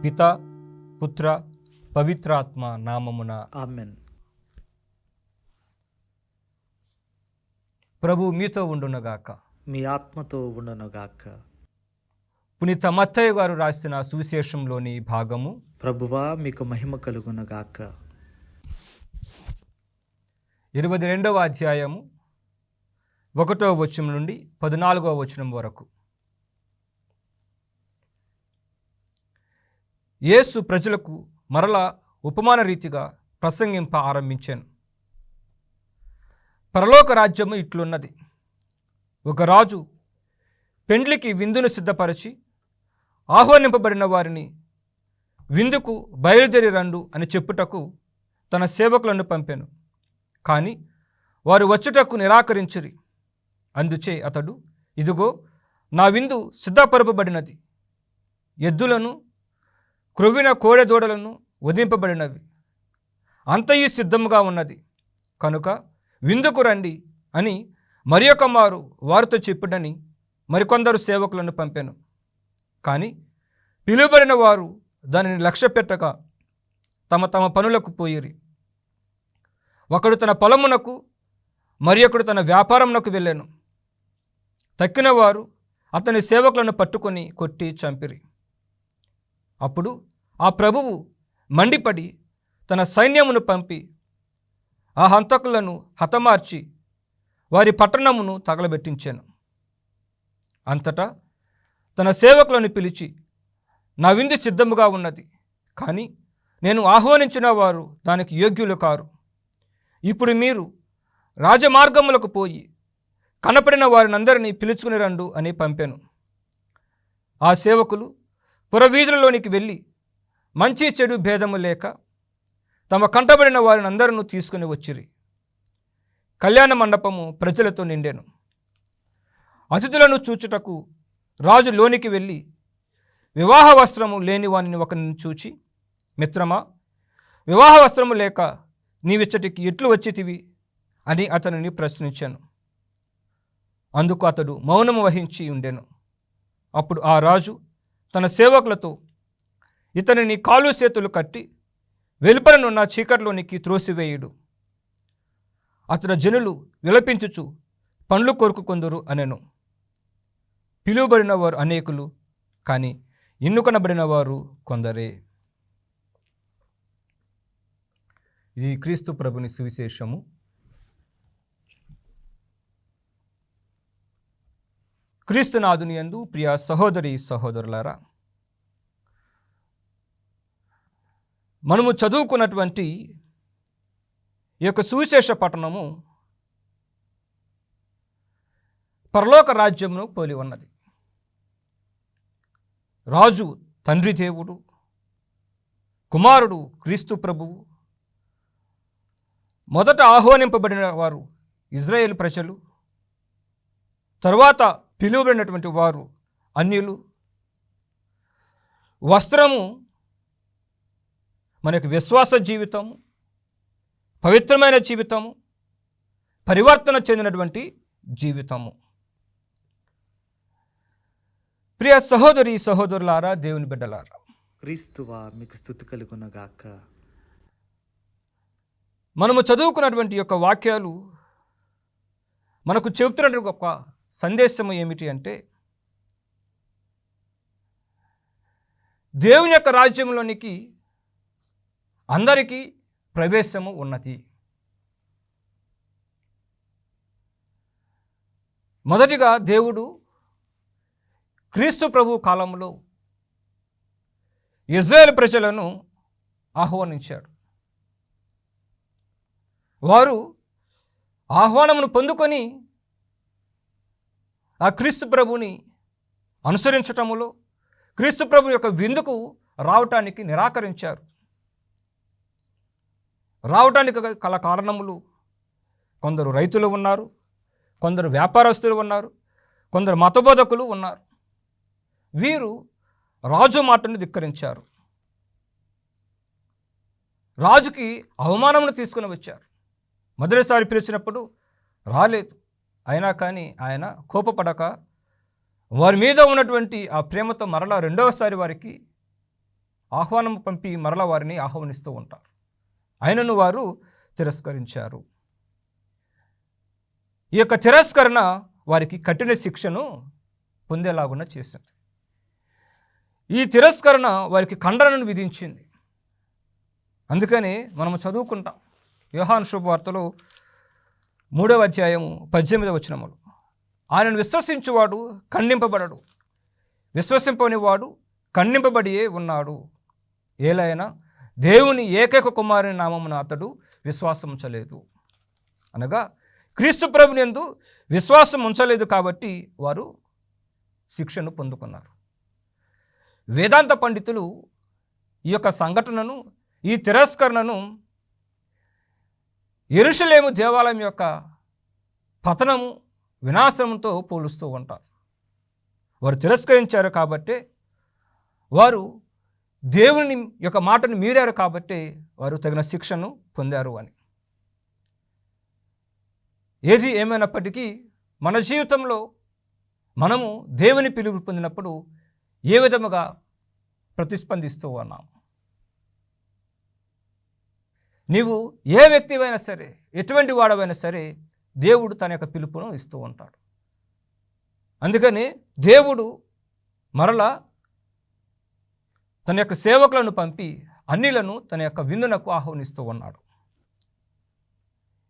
పితా పుత్ర పవిత్రాత్మ నామమున ఆమేన్. ప్రభు మీతో ఉండునగాక. మీ ఆత్మతో ఉండునుగాక. పునీత మత్తయి గారు రాసిన సువిశేషంలోని భాగము. ప్రభువా మీకు మహిమ కలుగునుగాక. 22వ అధ్యాయము 1వ వచనం నుండి 14వ వచనం వరకు. యేసు ప్రజలకు మరలా ఉపమాన రీతిగా ప్రసంగింప ఆరంభించాను. పరలోక రాజ్యము ఇట్లున్నది. ఒక రాజు పెండ్లికి విందును సిద్ధపరిచి ఆహ్వానింపబడిన వారిని విందుకు బయలుదేరి రండు అని చెప్పుటకు తన సేవకులను పంపాను. కానీ వారు వచ్చుటకు నిరాకరించిరి. అందుచే అతడు, ఇదిగో నా విందు సిద్ధపరపబడినది, ఎద్దులను క్రొవ్విన కోడెదూడలను వధింపబడినవి, అంతయు సిద్ధముగా ఉన్నది, కనుక విందుకు రండి అని మరి ఒక మారు వారితో చెప్పుడని మరికొందరు సేవకులను పంపాను. కానీ పిలువబడిన వారు దానిని లక్ష్య పెట్టక తమ తమ పనులకు పోయిరి. ఒకడు తన పొలమునకు, మరి ఒకడు తన వ్యాపారమునకు వెళ్ళాను. తక్కిన వారు అతని సేవకులను పట్టుకొని కొట్టి చంపిరి. అప్పుడు ఆ ప్రభువు మండిపడి తన సైన్యమును పంపి ఆ హంతకులను హతమార్చి వారి పట్టణమును తగలబెట్టించాను. అంతటా తన సేవకులను పిలిచి, నా విందు సిద్ధముగా ఉన్నది, కానీ నేను ఆహ్వానించిన వారు దానికి యోగ్యులు కారు. ఇప్పుడు మీరు రాజమార్గములకు పోయి కనపడిన వారినందరినీ పిలుచుకుని రండు అని పంపాను. ఆ సేవకులు పురవీధులలోనికి వెళ్ళి మంచి చెడు భేదము లేక తమ కంటబడిన వారిని అందరూ తీసుకుని వచ్చిరి. కళ్యాణ మండపము ప్రజలతో నిండాను. అతిథులను చూచుటకు రాజు లోనికి వెళ్ళి వివాహ వస్త్రము లేని వానిని ఒకరిని చూచి, మిత్రమా, వివాహ వస్త్రము లేక నీవిచ్చటికి ఎట్లు వచ్చితివి అని అతనిని ప్రశ్నించాను. అందుకు అతడు మౌనము వహించి ఉండెను. అప్పుడు ఆ రాజు తన సేవకులతో, ఇతనిని కాలు చేతులు కట్టి వెలుపలనున్న చీకట్లోనికి త్రోసివేయుడు. అతడు జనులు విలపించుచు పండ్లు కొరుకుకొందురు అనెను. పిలువబడిన వారు అనేకులు, కానీ ఎన్నుకొనబడిన వారు కొందరే. ఇది క్రీస్తు ప్రభుని సువిశేషము. క్రీస్తునాథుని యందు ప్రియ సహోదరి సహోదరులారా, మనము చదువుకున్నటువంటి ఈ యొక్క సువిశేష పట్టణము పరలోక రాజ్యమును పోలి ఉన్నది. రాజు తండ్రి దేవుడు, కుమారుడు క్రీస్తు ప్రభువు, మొదట ఆహ్వానింపబడిన వారు ఇజ్రాయేలు ప్రజలు, తరువాత పిలువబడినటువంటి వారు అన్యులు. వస్త్రము మనకు విశ్వాస జీవితము, పవిత్రమైన జీవితము, పరివర్తన చెందినటువంటి జీవితము. ప్రియ సహోదరి సహోదరులారా, దేవుని బిడ్డలారా, క్రీస్తువా మీకు స్తుతి కలుగునుగాక. మనము చదువుకున్నటువంటి యొక్క వాక్యాలు మనకు చెబుతున్నటువంటి ఒక సందేశము ఏమిటి అంటే, దేవుని యొక్క రాజ్యంలోనికి అందరికీ ప్రవేశము ఉన్నది. మొదటిగా దేవుడు క్రీస్తు ప్రభు కాలంలో ఇజ్రాయేల్ ప్రజలను ఆహ్వానించాడు. వారు ఆహ్వానమును పొందుకొని ఆ క్రీస్తు ప్రభుని అనుసరించటములో క్రీస్తు ప్రభు యొక్క విందుకు రావటానికి నిరాకరించారు. రావటానికి కల కారణములు, కొందరు రైతులు ఉన్నారు, కొందరు వ్యాపారస్తులు ఉన్నారు, కొందరు మతబోధకులు ఉన్నారు. వీరు రాజు మాటను ధిక్కరించారు. రాజుకి అవమానమును తీసుకుని వచ్చారు. మొదటిసారి పిలిచినప్పుడు రాలేదు. అయినా కానీ ఆయన కోపపడక వారి మీద ఉన్నటువంటి ఆ ప్రేమతో మరలా రెండవసారి వారికి ఆహ్వానం పంపి మరల వారిని ఆహ్వానిస్తూ ఉంటారు. అయినను వారు తిరస్కరించారు. ఈ యొక్క తిరస్కరణ వారికి కఠిన శిక్షను పొందేలాగున చేసింది. ఈ తిరస్కరణ వారికి ఖండనను విధించింది. అందుకని మనము చదువుకుంటాం యోహాను శుభవార్తలో 3వ అధ్యాయము 18వ వచనములు, ఆయనను విశ్వసించువాడు ఖండింపబడడు, విశ్వసింపని వాడు ఖండింపబడియే ఉన్నాడు. ఏలైనా దేవుని ఏకైక కుమారుని నామమున అతడు విశ్వాసం ఉంచలేదు. అనగా క్రీస్తు ప్రభుని యందు విశ్వాసం ఉంచలేదు కాబట్టి వారు శిక్షను పొందుకున్నారు. వేదాంత పండితులు ఈ యొక్క సంఘటనను, ఈ తిరస్కరణను యెరూషలేము దేవాలయం యొక్క పతనము, వినాశనంతో పోలుస్తూ ఉంటారు. వారు తిరస్కరించారు కాబట్టి, వారు దేవుని యొక్క మాటను మీరారు కాబట్టి వారు తగిన శిక్షను పొందారు అని. ఏది ఏమైనప్పటికీ మన జీవితంలో మనము దేవుని పిలుపు పొందినప్పుడు ఏ విధముగా ప్రతిస్పందిస్తూ ఉన్నాము? నీవు ఏ వ్యక్తివైనా సరే, ఎటువంటి వాడవైనా సరే, దేవుడు తన యొక్క పిలుపును ఇస్తూ ఉంటాడు. అందుకని దేవుడు మరలా తన యొక్క సేవకులను పంపి అన్యులను తన యొక్క విందునకు ఆహ్వానిస్తూ ఉన్నాడు.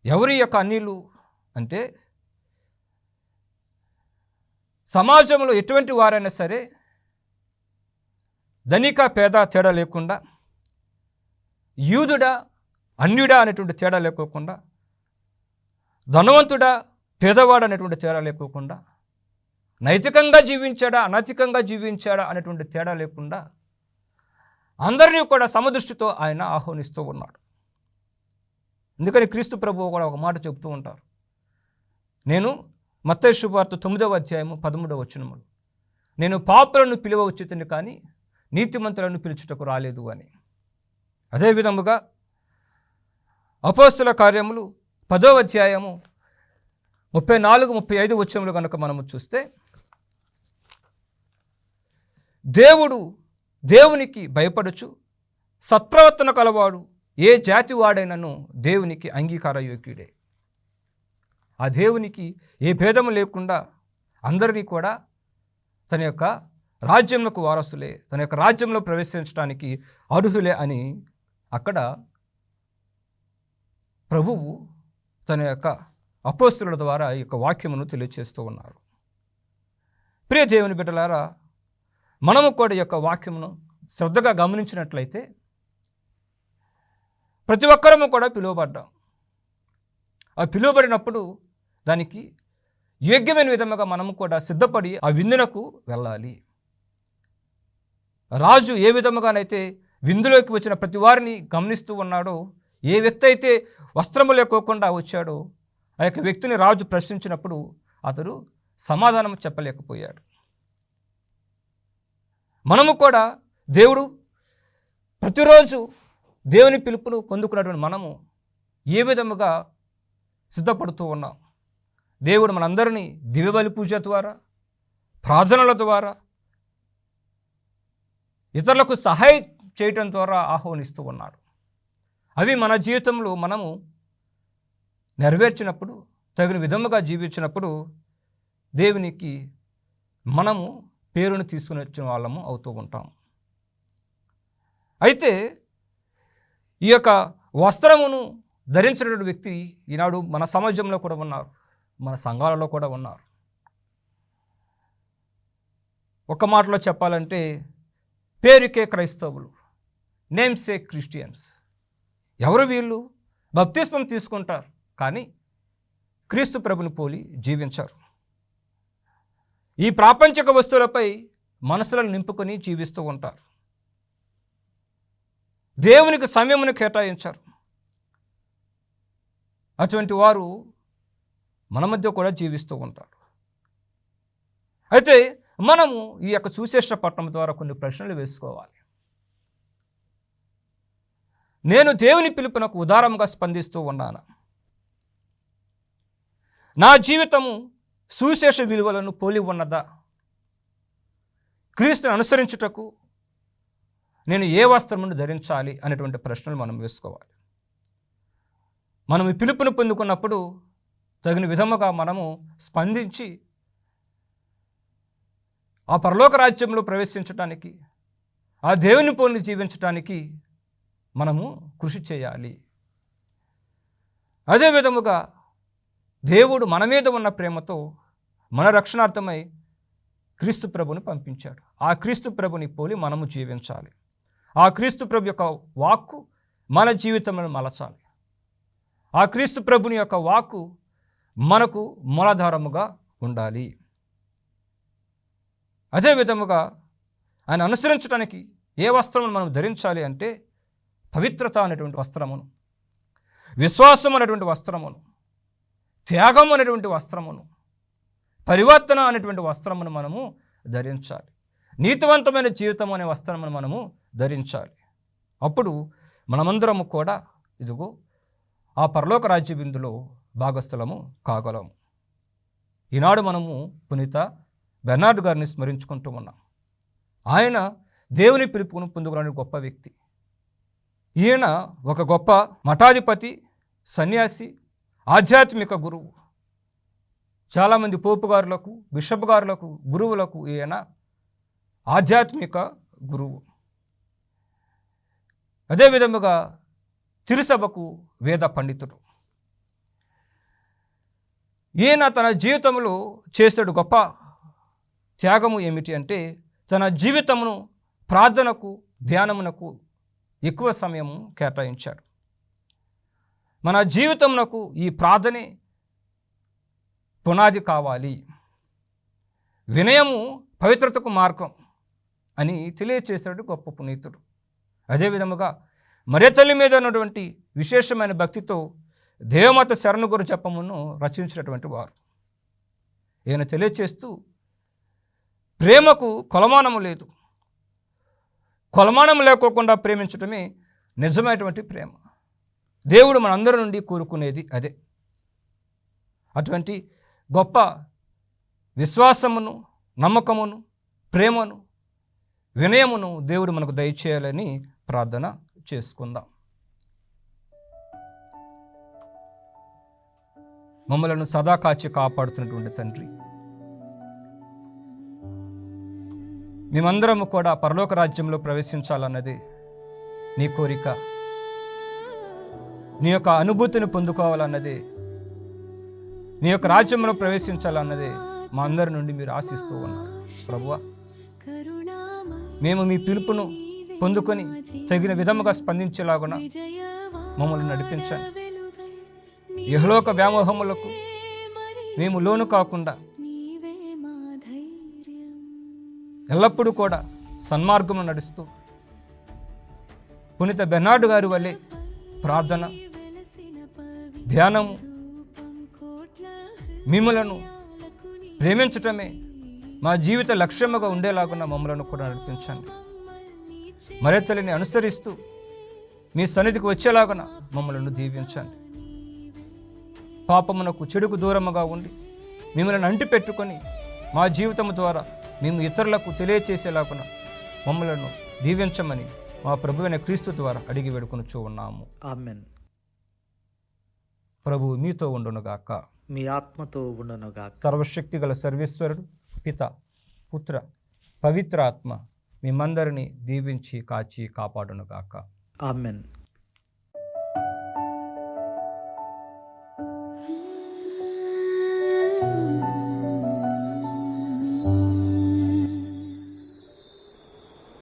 ఎవరి యొక్క అన్యులు అంటే సమాజంలో ఎటువంటి వారైనా సరే, ధనిక పేద తేడా లేకుండా, యూదుడా అన్యుడా అనేటువంటి తేడా లేకోకుండా, ధనవంతుడా పేదవాడు అనేటువంటి తేడా లేకోకుండా, నైతికంగా జీవించాడా అనైతికంగా జీవించాడా అనేటువంటి తేడా లేకుండా అందరినీ కూడా సమదృష్టితో ఆయన ఆహ్వానిస్తూ ఉన్నాడు. అందుకని క్రీస్తు ప్రభువు కూడా ఒక మాట చెబుతూ ఉంటారు. నేను మత్తయి శుభవార్త 9వ అధ్యాయము 13వ వచనములు, నేను పాపులను పిలువ వచ్చితిని కానీ నీతిమంతులను పిలుచుటకు రాలేదు అని. అదేవిధముగా అపోస్తల కార్యములు 10వ అధ్యాయము 34-35 వచనములు కనుక మనము చూస్తే, దేవునికి భయపడుచు సత్ప్రవర్తన కలవాడు ఏ జాతి వాడైనను దేవునికి అంగీకార యోగ్యుడే. ఆ దేవునికి ఏ భేదము లేకుండా అందరినీ కూడా తన యొక్క రాజ్యంలోకి వారసులే, తన యొక్క రాజ్యంలో ప్రవేశించడానికి అర్హులే అని అక్కడ ప్రభువు తన యొక్క అపోస్తలుల ద్వారా ఈ యొక్క వాక్యమును తెలియజేస్తూ ఉన్నారు. ప్రియ దేవుని బిడ్డలారా, మనము కూడా ఈ యొక్క వాక్యమును శ్రద్ధగా గమనించినట్లయితే ప్రతి ఒక్కరము కూడా పిలువబడ్డాం. ఆ పిలువబడినప్పుడు దానికి యోగ్యమైన విధముగా మనము కూడా సిద్ధపడి ఆ విందునకు వెళ్ళాలి. రాజు ఏ విధముగానైతే విందులోకి వచ్చిన ప్రతి వారిని గమనిస్తూ ఉన్నాడో, ఏ వ్యక్తి అయితే వస్త్రము లేకోకుండా వచ్చాడో ఆ యొక్క వ్యక్తిని రాజు ప్రశ్నించినప్పుడు అతడు సమాధానం చెప్పలేకపోయాడు. మనము కూడా దేవుడు ప్రతిరోజు దేవుని పిలుపును పొందుకున్నటువంటి మనము ఏ విధముగా సిద్ధపడుతూ ఉన్నాం? దేవుడు మనందరినీ దివ్యబలి పూజ ద్వారా, ప్రార్థనల ద్వారా, ఇతరులకు సహాయం చేయటం ద్వారా ఆహ్వానిస్తూ ఉన్నాడు. అవి మన జీవితంలో మనము నెరవేర్చినప్పుడు, తగిన విధముగా జీవించినప్పుడు దేవునికి మనము పేరును తీసుకుని వచ్చిన వాళ్ళము అవుతూ ఉంటాం. అయితే ఈ యొక్క వస్త్రమును ధరించినటువంటి వ్యక్తి ఈనాడు మన సమాజంలో కూడా ఉన్నారు, మన సంఘాలలో కూడా ఉన్నారు. ఒక మాటలో చెప్పాలంటే పేరుకే క్రైస్తవులు, నేమ్సే క్రిస్టియన్స్. ఎవరు వీళ్ళు? బప్తిస్మం తీసుకుంటారు కానీ క్రీస్తు ప్రభుని పోలి జీవించారు. ఈ ప్రాపంచిక వస్తువులపై మనసులను నింపుకొని జీవిస్తూ ఉంటారు. దేవునికి సమయమును కేటాయించారు. అటువంటి వారు మన మధ్య కూడా జీవిస్తూ ఉంటారు. అయితే మనము ఈ యొక్క సువిశేష పట్టణం ద్వారా కొన్ని ప్రశ్నలు వేసుకోవాలి. నేను దేవుని పిలుపునకు ఉదారంగా స్పందిస్తూ ఉన్నాను. నా జీవితము సువిశేష విలువలను పోలి ఉన్నదా? క్రీస్తుని అనుసరించుటకు నేను ఏ వస్త్రమును ధరించాలి అనేటువంటి ప్రశ్నలు మనం వేసుకోవాలి. మనం ఈ పిలుపును పొందుకున్నప్పుడు తగిన విధముగా మనము స్పందించి ఆ పరలోక రాజ్యంలో ప్రవేశించడానికి, ఆ దేవుని పోలిని జీవించడానికి మనము కృషి చేయాలి. అదే విధముగా దేవుడు మన మీద ఉన్న ప్రేమతో మన రక్షణార్థమై క్రీస్తు ప్రభుని పంపించాడు. ఆ క్రీస్తు ప్రభుని పోలి మనము జీవించాలి. ఆ క్రీస్తు ప్రభు యొక్క వాక్కు మన జీవితంలో మలచాలి. ఆ క్రీస్తు ప్రభుని యొక్క వాక్కు మనకు మూలాధారముగా ఉండాలి. అదే విధముగా ఆయన అనుసరించడానికి ఏ వస్త్రమును మనం ధరించాలి అంటే పవిత్రత అనేటువంటి వస్త్రమును, విశ్వాసం అనేటువంటి వస్త్రమును, త్యాగం అనేటువంటి వస్త్రమును, పరివర్తన అనేటువంటి వస్త్రమును మనము ధరించాలి. నీతివంతమైన జీవితం అనే వస్త్రమును మనము ధరించాలి. అప్పుడు మనమందరము కూడా ఇదిగో ఆ పరలోక రాజ్య విందులో భాగస్థలము కాగలము. ఈనాడు మనము పునీత బెర్నార్డ్ గారిని స్మరించుకుంటూ ఉన్నాం. ఆయన దేవుని పిలుపును పొందుకునే గొప్ప వ్యక్తి. ఈయన ఒక గొప్ప మఠాధిపతి, సన్యాసి, ఆధ్యాత్మిక గురువు. చాలామంది పోపు గారులకు, బిషప్ గారులకు, గురువులకు ఈయన ఆధ్యాత్మిక గురువు. అదేవిధముగా తిరుసభకు వేద పండితుడు. ఈయన తన జీవితంలో చేసాడు గొప్ప త్యాగము ఏమిటి అంటే తన జీవితమును ప్రార్థనకు, ధ్యానమునకు ఎక్కువ సమయము కేటాయించాడు. మన జీవితమునకు ఈ ప్రార్థనే పునాది కావాలి, వినయము పవిత్రతకు మార్గం అని తెలియచేస్తాడు గొప్ప పునీతుడు. అదేవిధముగా మరియ తల్లి మీద ఉన్నటువంటి విశేషమైన భక్తితో దేవమాత శరణు గురు జపమును రచించినటువంటి వారు. ఈయన తెలియచేస్తూ ప్రేమకు కొలమానము లేదు, కొలమానం లేకోకుండా ప్రేమించటమే నిజమైనటువంటి ప్రేమ. దేవుడు మనందరి నుండి కోరుకునేది అదే. అటువంటి గొప్ప విశ్వాసమును, నమ్మకమును, ప్రేమను, వినయమును దేవుడు మనకు దయచేయాలని ప్రార్థన చేసుకుందాం. మమ్మలను సదా కాచి కాపాడుతున్నటువంటి తండ్రి, మేమందరము కూడా పరలోక రాజ్యంలో ప్రవేశించాలన్నది నీ కోరిక. నీ యొక్క అనుభూతిని పొందుకోవాలన్నదే, నీ యొక్క రాజ్యంలో ప్రవేశించాలన్నదే మా అందరి నుండి మీరు ఆశిస్తూ ఉన్నారు. ప్రభువా, మేము మీ పిలుపును పొందుకొని తగిన విధముగా స్పందించేలాగున మమ్మల్ని నడిపించండి. ఇహలోక వ్యామోహములకు మేము లోను కాకుండా ఎల్లప్పుడూ కూడా సన్మార్గము నడుస్తూ పునీత బెర్నార్డ్ గారి వల్లే ప్రార్థన, ధ్యానము, మిమ్మలను ప్రేమించటమే మా జీవిత లక్ష్యముగా ఉండేలాగున్న మమ్మలను కూడా నడిపించండి. మరియ తల్లిని అనుసరిస్తూ మీ సన్నిధికి వచ్చేలాగున మమ్మలను దీవించండి. పాపమునకు, చెడుకు దూరముగా ఉండి మిమ్మల్ని అంటి పెట్టుకొని మా జీవితం ద్వారా మేము ఇతరులకు తెలియచేసేలాగున మమ్మలను దీవించమని మా ప్రభువైన క్రీస్తు ద్వారా అడిగి వేడుకొనుచూ ఉన్నాము. ఆమెన్. ప్రభు మీతో ఉండునుగాక. మీ ఆత్మతో ఉండునుగాక. సర్వశక్తి గల సర్వేశ్వరుడు, పిత, పుత్ర, పవిత్ర ఆత్మ మిమ్మందరినీ దీవించి కాచి కాపాడునుగాక. ఆమెన్.